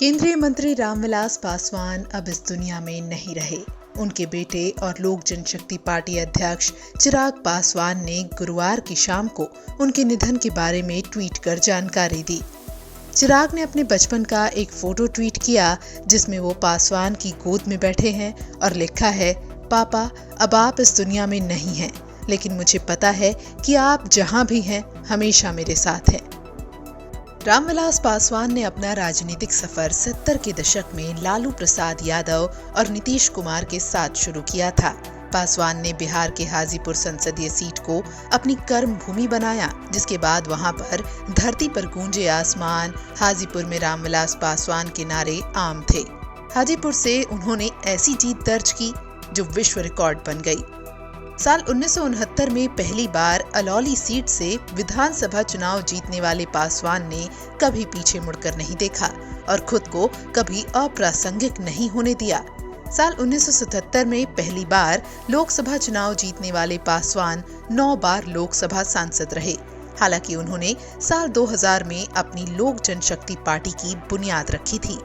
केंद्रीय मंत्री रामविलास पासवान अब इस दुनिया में नहीं रहे। उनके बेटे और लोक जनशक्ति पार्टी अध्यक्ष चिराग पासवान ने गुरुवार की शाम को उनके निधन के बारे में ट्वीट कर जानकारी दी। चिराग ने अपने बचपन का एक फोटो ट्वीट किया जिसमें वो पासवान की गोद में बैठे हैं और लिखा है, पापा अब आप इस दुनिया में नहीं हैं, लेकिन मुझे पता है कि आप जहां भी हैं हमेशा मेरे साथ हैं। रामविलास पासवान ने अपना राजनीतिक सफर 70 के दशक में लालू प्रसाद यादव और नीतीश कुमार के साथ शुरू किया था। पासवान ने बिहार के हाजीपुर संसदीय सीट को अपनी कर्म भूमि बनाया, जिसके बाद वहां पर धरती पर गूंजे आसमान, हाजीपुर में रामविलास पासवान के नारे आम थे। हाजीपुर से उन्होंने ऐसी जीत दर्ज की जो विश्व रिकॉर्ड बन गई। साल 1969 में पहली बार अलौली सीट से विधानसभा चुनाव जीतने वाले पासवान ने कभी पीछे मुड़कर नहीं देखा और खुद को कभी अप्रासंगिक नहीं होने दिया। साल 1977 में पहली बार लोकसभा चुनाव जीतने वाले पासवान 9 बार लोकसभा सांसद रहे। हालांकि उन्होंने साल 2000 में अपनी लोक जनशक्ति पार्टी की बुनियाद रखी थी।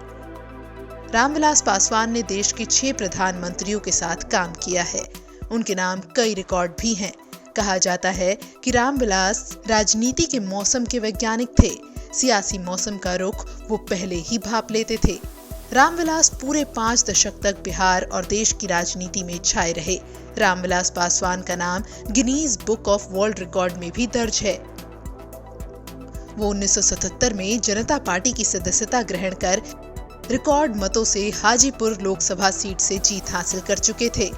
रामविलास पासवान ने देश के 6 प्रधानमंत्रियों के साथ काम किया है। उनके नाम कई रिकॉर्ड भी हैं। कहा जाता है कि रामविलास राजनीति के मौसम के वैज्ञानिक थे। सियासी मौसम का रुख वो पहले ही भांप लेते थे। रामविलास पूरे 5 दशक तक बिहार और देश की राजनीति में छाए रहे। रामविलास पासवान का नाम Guinness book of world record में भी दर्ज है। वो 1977 में जनता पार्टी की सदस्यता ग्रहण कर रिकॉर्ड मतों से हाजीपुर लोकसभा सीट से जीत हासिल कर चुके थे।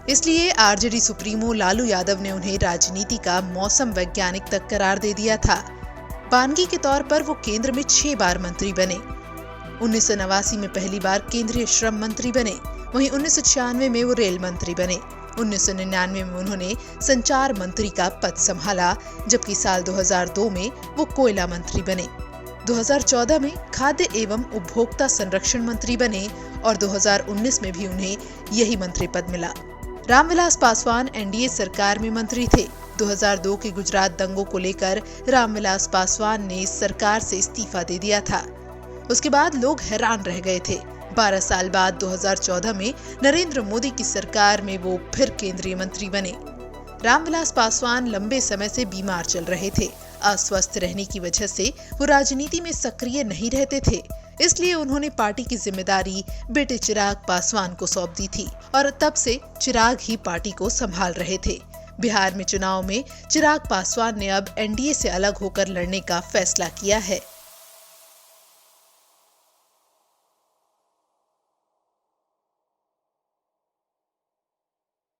इसलिए आरजेडी सुप्रीमो लालू यादव ने उन्हें राजनीति का मौसम वैज्ञानिक तक करार दे दिया था। बानगी के तौर पर वो केंद्र में 6 बार मंत्री बने। 1989 में पहली बार केंद्रीय श्रम मंत्री बने। वहीं 1996 में वो रेल मंत्री बने। 1999 में उन्होंने संचार मंत्री का पद संभाला, जबकि साल 2002 में वो कोयला मंत्री बने। 2014 में खाद्य एवं उपभोक्ता संरक्षण मंत्री बने और 2019 में भी उन्हें यही मंत्री पद मिला। रामविलास पासवान एनडीए सरकार में मंत्री थे। 2002 के गुजरात दंगों को लेकर रामविलास पासवान ने सरकार से इस्तीफा दे दिया था। उसके बाद लोग हैरान रह गए थे। 12 साल बाद 2014 में नरेंद्र मोदी की सरकार में वो फिर केंद्रीय मंत्री बने। रामविलास पासवान लंबे समय से बीमार चल रहे थे। अस्वस्थ रहने की वजह से वो राजनीति में सक्रिय नहीं रहते थे। इसलिए उन्होंने पार्टी की जिम्मेदारी बेटे चिराग पासवान को सौंप दी थी और तब से चिराग ही पार्टी को संभाल रहे थे। बिहार में चुनाव में चिराग पासवान ने अब एनडीए से अलग होकर लड़ने का फैसला किया है।